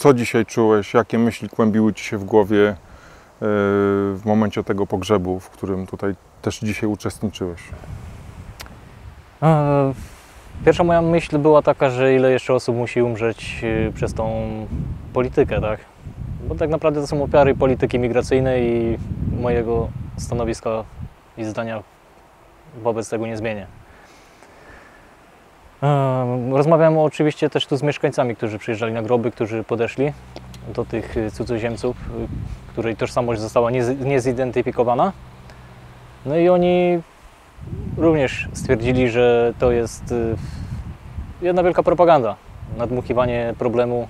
Co dzisiaj czułeś? Jakie myśli kłębiły Ci się w głowie w momencie tego pogrzebu, w którym tutaj też dzisiaj uczestniczyłeś? Pierwsza moja myśl była taka, że ile jeszcze osób musi umrzeć przez tą politykę, tak? Bo tak naprawdę to są ofiary polityki migracyjnej i mojego stanowiska i zdania wobec tego nie zmienię. Rozmawiałem oczywiście też tu z mieszkańcami, którzy przyjeżdżali na groby, którzy podeszli do tych cudzoziemców, której tożsamość została niezidentyfikowana. No i oni również stwierdzili, że to jest jedna wielka propaganda, nadmuchiwanie problemu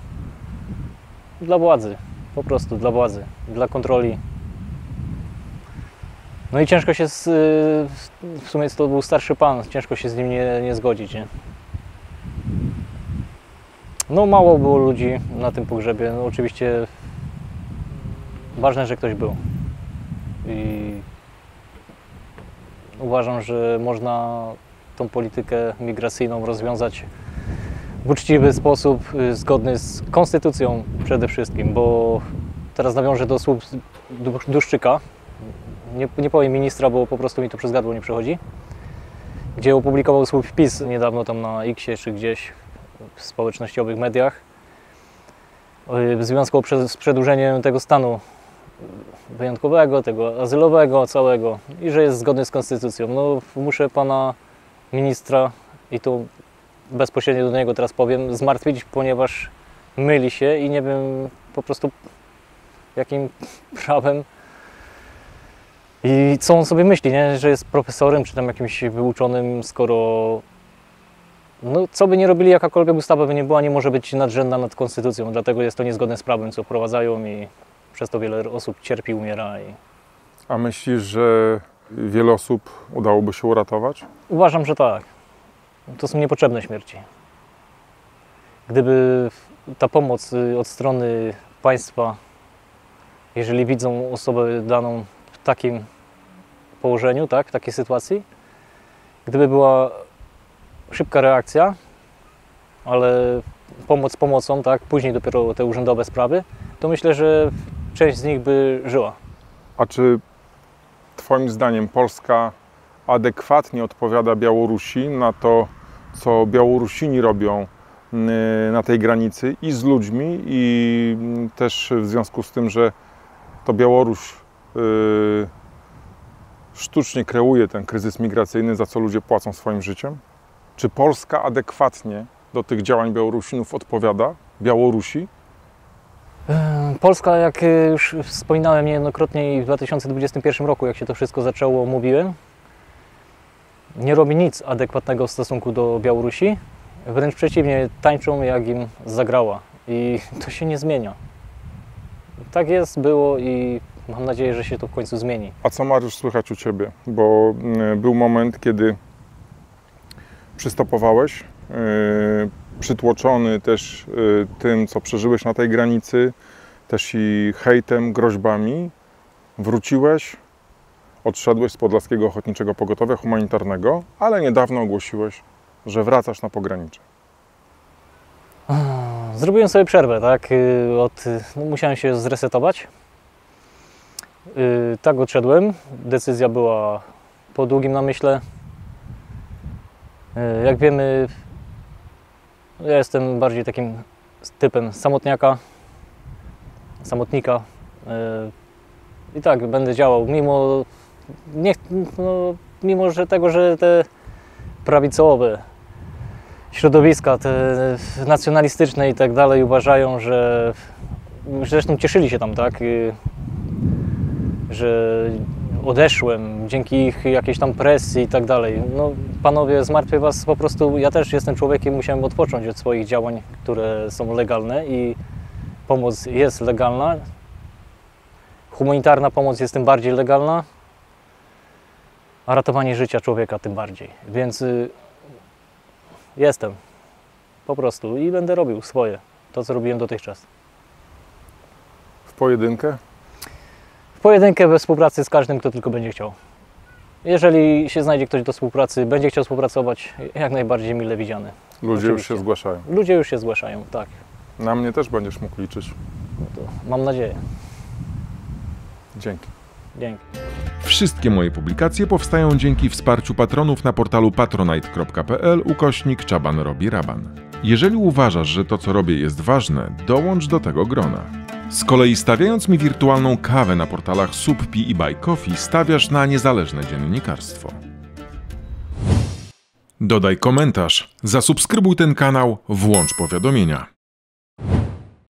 dla władzy, po prostu dla władzy, dla kontroli. No i ciężko się, w sumie to był starszy pan, ciężko się z nim nie zgodzić, nie? No mało było ludzi na tym pogrzebie, no oczywiście ważne, że ktoś był. I uważam, że można tą politykę migracyjną rozwiązać w uczciwy sposób, zgodny z konstytucją przede wszystkim, bo teraz nawiążę do słów Duszczyka, nie powiem ministra, bo po prostu mi to przez gardło nie przechodzi, gdzie opublikował swój wpis niedawno tam na X-ie czy gdzieś w społecznościowych mediach w związku z przedłużeniem tego stanu wyjątkowego, tego azylowego całego i że jest zgodny z konstytucją. No muszę pana ministra, i tu bezpośrednio do niego teraz powiem, zmartwić, ponieważ myli się i nie wiem po prostu jakim prawem i co on sobie myśli, nie? Że jest profesorem czy tam jakimś wyuczonym, skoro no, co by nie robili, jakakolwiek ustawa by nie była, nie może być nadrzędna nad konstytucją, dlatego jest to niezgodne z prawem, co wprowadzają i przez to wiele osób cierpi, umiera. A myślisz, że wiele osób udałoby się uratować? Uważam, że tak. To są niepotrzebne śmierci. Gdyby ta pomoc od strony państwa, jeżeli widzą osobę daną w takim położeniu, tak, w takiej sytuacji, gdyby była szybka reakcja, ale pomoc pomocą, tak, później dopiero te urzędowe sprawy, to myślę, że część z nich by żyła. A czy Twoim zdaniem Polska adekwatnie odpowiada Białorusi na to, co Białorusini robią na tej granicy i z ludźmi, i też w związku z tym, że to Białoruś sztucznie kreuje ten kryzys migracyjny, za co ludzie płacą swoim życiem? Czy Polska adekwatnie do tych działań Białorusinów odpowiada Białorusi? Polska, jak już wspominałem niejednokrotnie i w 2021 roku, jak się to wszystko zaczęło, mówiłem, nie robi nic adekwatnego w stosunku do Białorusi. Wręcz przeciwnie, tańczą jak im zagrała i to się nie zmienia. Tak jest, było i mam nadzieję, że się to w końcu zmieni. A co, Mariusz, słychać u Ciebie? Bo był moment, kiedy przystopowałeś, przytłoczony też tym, co przeżyłeś na tej granicy, też i hejtem, groźbami. Wróciłeś, odszedłeś z Podlaskiego Ochotniczego Pogotowia Humanitarnego, ale niedawno ogłosiłeś, że wracasz na pogranicze. Zrobiłem sobie przerwę, tak? Musiałem się zresetować. Tak odszedłem. Decyzja była po długim namyśle. Jak wiemy, ja jestem bardziej takim typem samotnika. I tak będę działał, mimo że te prawicowe środowiska, te nacjonalistyczne i tak dalej uważają, że zresztą cieszyli się tam, tak, że odeszłem dzięki ich jakiejś tam presji i tak dalej. No panowie, zmartwię was po prostu, ja też jestem człowiekiem, musiałem odpocząć od swoich działań, które są legalne i pomoc jest legalna. Humanitarna pomoc jest tym bardziej legalna, a ratowanie życia człowieka tym bardziej. Więc jestem po prostu i będę robił swoje, to co robiłem dotychczas. W pojedynkę? W pojedynkę we współpracy z każdym, kto tylko będzie chciał. Jeżeli się znajdzie ktoś do współpracy, będzie chciał współpracować, jak najbardziej mile widziany. Ludzie już się zgłaszają. Ludzie już się zgłaszają, tak. Na mnie też będziesz mógł liczyć. No to mam nadzieję. Dzięki. Dzięki. Wszystkie moje publikacje powstają dzięki wsparciu patronów na portalu patronite.pl/Czaban robi raban. Jeżeli uważasz, że to co robię jest ważne, dołącz do tego grona. Z kolei stawiając mi wirtualną kawę na portalach Subpi i Buy Coffee stawiasz na niezależne dziennikarstwo. Dodaj komentarz, zasubskrybuj ten kanał, włącz powiadomienia.